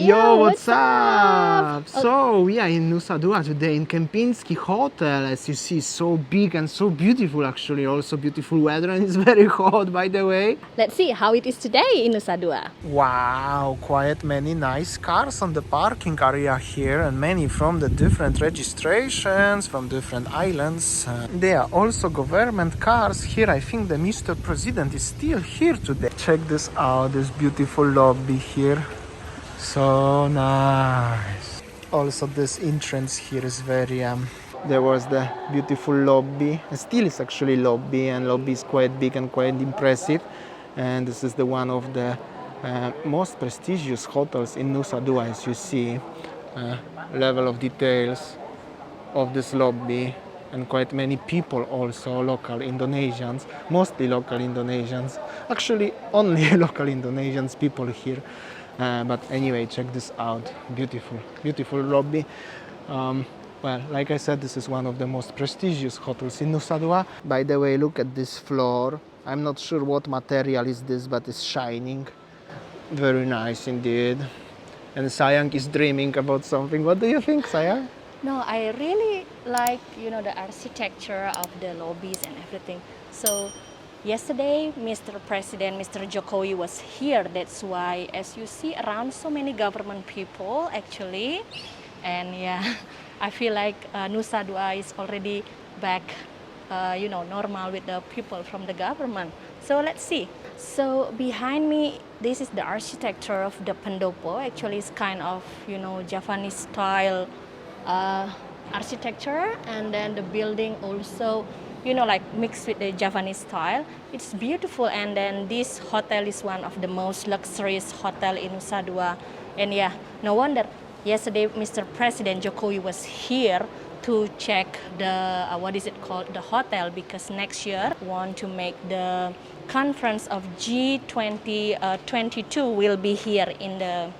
Yo, what's up? So we are in Nusa Dua today in Kempinski hotel. As you see, so big and so beautiful actually. Also beautiful weather and it's very hot by the way. Let's see how it is today in Nusa Dua. Wow, quite many nice cars on the parking area here and many from the different registrations from different islands. There are also government cars here. I think the Mr. President is still here today. Check this out, this beautiful lobby here. So nice. Also this entrance here is very there was the beautiful lobby. It still is actually lobby, and lobby is quite big and quite impressive. And this is the one of the most prestigious hotels in Nusa Dua, as you see. Level of details of this lobby, and quite many people also, local Indonesians, mostly local Indonesians. Actually only local Indonesians people here. But anyway, check this out. Beautiful, beautiful lobby. Well, like I said, this is one of the most prestigious hotels in Nusa Dua. By the way, look at this floor. I'm not sure what material is this, but it's shining. Very nice indeed. And Sayang is dreaming about something. What do you think, Sayang? No, I really like, the architecture of the lobbies and everything. So yesterday, Mr. President, Mr. Jokowi was here. That's why, as you see, around so many government people actually. And yeah, I feel like Nusa Dua is already back, normal with the people from the government. So let's see. So behind me, this is the architecture of the pendopo. Actually, it's kind of, Javanese style architecture. And then the building also, like mixed with the Javanese style. It's beautiful, and then this hotel is one of the most luxurious hotel in Nusa Dua. And yeah, no wonder yesterday Mr. President Jokowi was here to check the the hotel, because next year want to make the conference of G20 22 will be here in the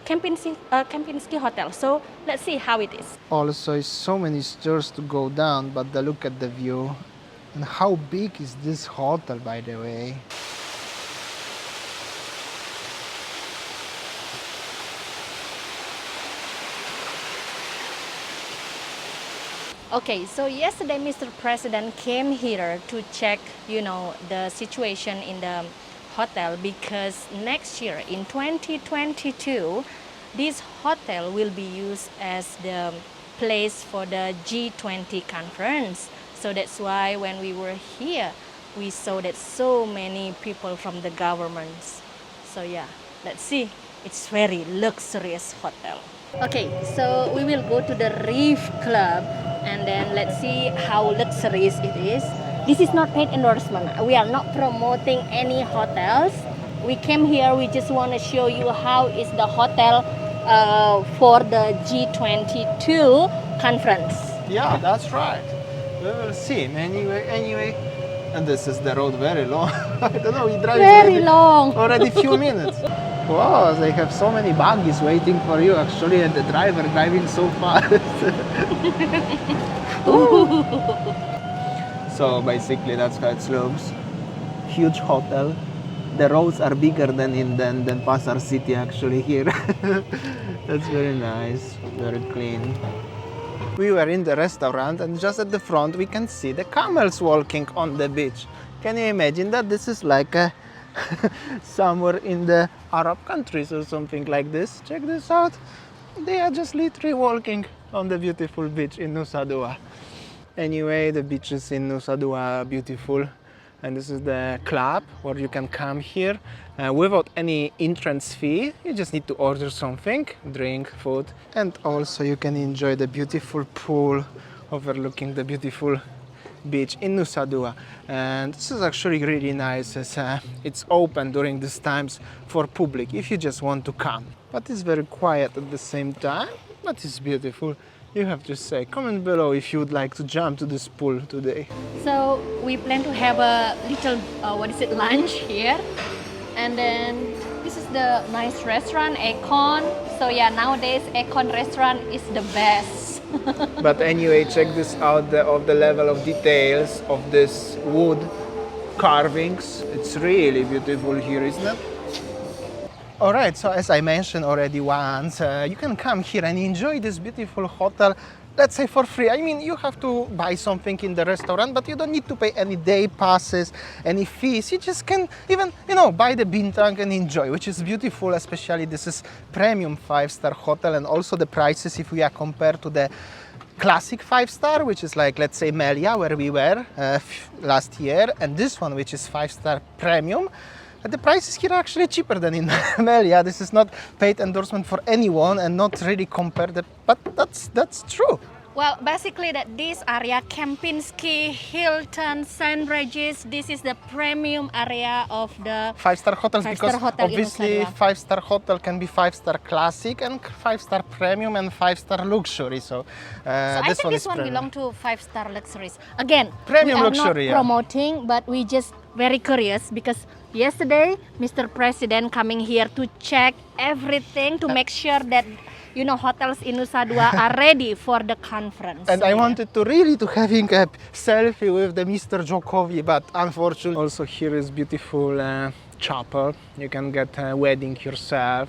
Kempinski hotel. So let's see how it is. Also, it's so many stairs to go down, but look at the view. And how big is this hotel, by the way? Okay, so yesterday Mr. President came here to check, the situation in the hotel, because next year in 2022, this hotel will be used as the place for the G20 conference. So that's why when we were here, we saw that so many people from the governments. So yeah, let's see. It's very luxurious hotel. Okay, so we will go to the Reef Club, and then let's see how luxurious it is. This is not paid endorsement. We are not promoting any hotels. We came here, we just want to show you how is the hotel for the G22 conference. Yeah, that's right. We will see. Anyway. And this is the road very long. I don't know, we drive very long. Already few minutes. Wow, they have so many buggies waiting for you actually, and the driver driving so fast. So basically that's how it looks. Huge hotel. The roads are bigger than Pasar City actually here. That's very nice, very clean. We were in the restaurant, and just at the front we can see the camels walking on the beach. Can you imagine that? This is like somewhere in the Arab countries or something like this. Check this out. They are just literally walking on the beautiful beach in Nusa Dua. Anyway, the beaches in Nusa Dua are beautiful. And this is the club where you can come here without any entrance fee. You just need to order something, drink, food. And also you can enjoy the beautiful pool overlooking the beautiful beach in Nusa Dua. And this is actually really nice, as it's open during these times for public if you just want to come. But it's very quiet at the same time, but it's beautiful. You have to say, comment below if you would like to jump to this pool today. So we plan to have a little, lunch here. And then this is the nice restaurant, Econ. So yeah, nowadays Econ restaurant is the best. But anyway, check this out, of the level of details of this wood carvings. It's really beautiful here, isn't it? All right, so as I mentioned already once, you can come here and enjoy this beautiful hotel, let's say for free. I mean, you have to buy something in the restaurant, but you don't need to pay any day passes, any fees. You just can even, buy the bintang and enjoy, which is beautiful, especially this is premium 5-star hotel, and also the prices, if we are compared to the classic 5-star, which is like, let's say, Melia, where we were last year, and this one, which is 5-star premium. The prices here are actually cheaper than in Melia. This is not paid endorsement for anyone and not really compared, but that's true. Well, basically that this area, Kempinski, Hilton, St. Regis, this is the premium area of the 5-star hotels, five-star because hotel in obviously Nusa Dua. 5-star hotel can be 5-star classic and 5-star premium and 5-star luxury. So, So I this think one this is one premium. belongs to 5-star luxuries. Again, Premium we are luxury, not yeah. promoting, but we just very curious because yesterday Mr. President coming here to check everything to make sure that hotels in Nusa Dua are ready for the conference. And So, I yeah. wanted to really having a selfie with the Mr. Jokowi, but unfortunately, also here is beautiful chapel. You can get a wedding yourself.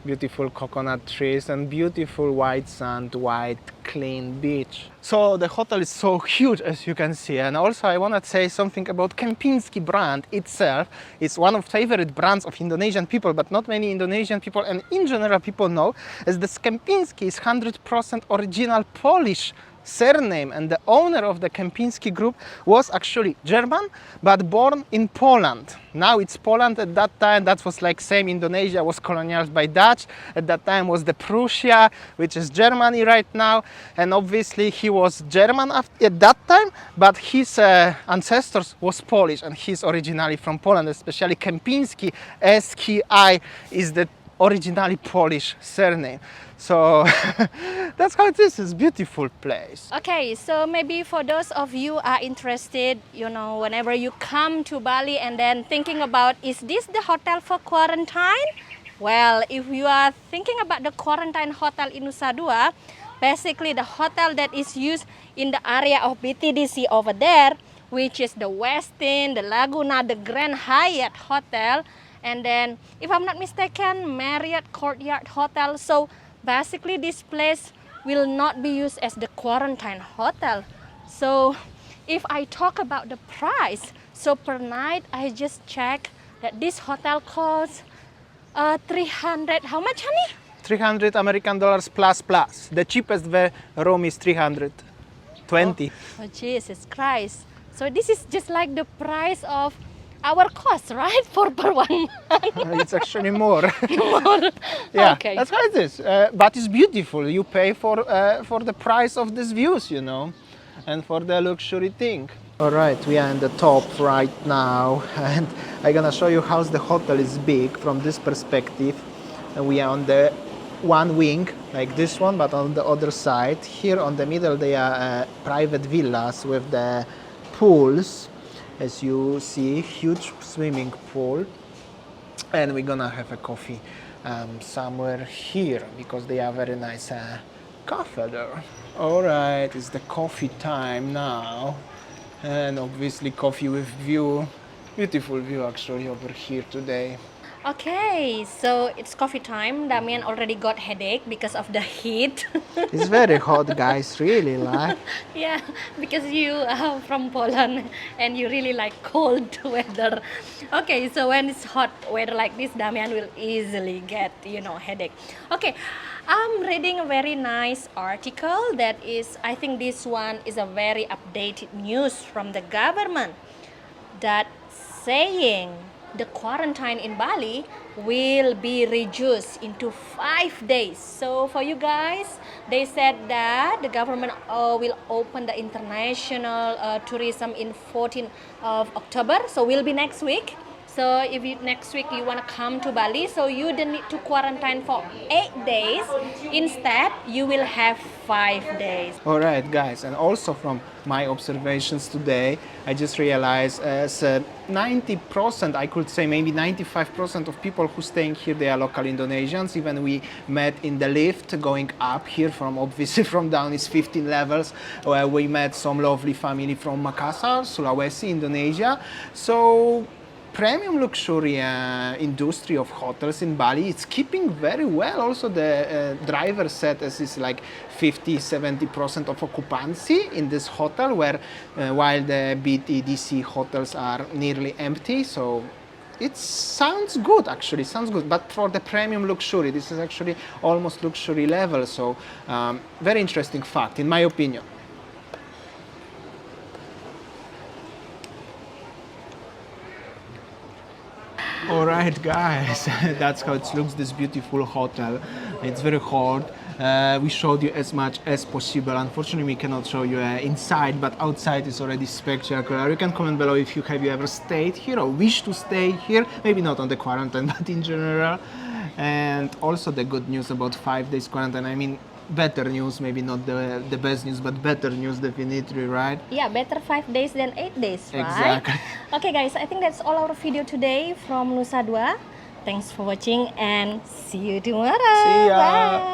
Beautiful coconut trees and beautiful white sand, white clean beach. So the hotel is so huge, as you can see. And also I want to say something about Kempinski brand itself. It's one of favorite brands of Indonesian people, but not many Indonesian people and in general people know, as this Kempinski is 100% original Polish surname, and the owner of the Kempinski group was actually German but born in Poland. Now it's Poland. At that time that was like same, Indonesia was colonized by Dutch. At that time was the Prussia, which is Germany right now, and obviously he was German at that time, but his ancestors was Polish and he's originally from Poland, especially Kempinski, SKI is the originally Polish surname. So that's how it is. It's a beautiful place. Okay, so maybe for those of you are interested, whenever you come to Bali and then thinking about, is this the hotel for quarantine? Well, if you are thinking about the quarantine hotel in Nusa Dua, basically the hotel that is used in the area of BTDC over there, which is the Westin, the Laguna, the Grand Hyatt Hotel, and then, if I'm not mistaken, Marriott Courtyard Hotel. So basically this place will not be used as the quarantine hotel. So if I talk about the price, so per night I just checked that this hotel costs 300, how much, honey? 300 American dollars plus. The cheapest room is 320. Oh Jesus Christ. So this is just like the price of our cost, right? For per 1 month. It's actually more. More. Yeah, Okay. that's how it is. But it's beautiful. You pay for the price of these views, and for the luxury thing. All right, we are in the top right now, and I'm gonna show you how the hotel is big from this perspective. And we are on the one wing, like this one, but on the other side. Here on the middle, they are private villas with the pools. As you see, huge swimming pool, and we're gonna have a coffee somewhere here because they are very nice cafe there. All right, it's the coffee time now, and obviously coffee with view. Beautiful view actually over here today. Okay, so it's coffee time. Damian already got headache because of the heat. It's very hot, guys, really like. Yeah, because you are from Poland and you really like cold weather. Okay, so when it's hot weather like this, Damian will easily get, headache. Okay, I'm reading a very nice article that is, I think this one is a very updated news from the government that saying the quarantine in Bali will be reduced into 5 days. So for you guys, they said that the government will open the international tourism in 14th of October. So will be next week. So if next week you want to come to Bali, so you don't need to quarantine for 8 days. Instead, you will have 5 days. All right, guys, and also from my observations today, I just realized as 90%, I could say maybe 95% of people who staying here, they are local Indonesians. Even we met in the lift going up here from, obviously from down is 15 levels, where we met some lovely family from Makassar, Sulawesi, Indonesia. So premium luxury industry of hotels in Bali. It's keeping very well. Also, the driver said this is like 50-70% of occupancy in this hotel, where while the BTDC hotels are nearly empty. So it sounds good, actually, sounds good. But for the premium luxury, this is actually almost luxury level. So very interesting fact, in my opinion. All right, guys, that's how it looks, this beautiful hotel. It's very hot. We showed you as much as possible. Unfortunately, we cannot show you inside, but outside is already spectacular. You can comment below if you ever stayed here or wish to stay here. Maybe not on the quarantine, but in general. And also the good news about 5 days quarantine. I mean, better news, maybe not the best news, but better news definitely, right? Yeah, better 5 days than 8 days, right? Exactly. Okay guys, I think that's all our video today from Nusa Dua. Thanks for watching and see you tomorrow. See ya. Bye.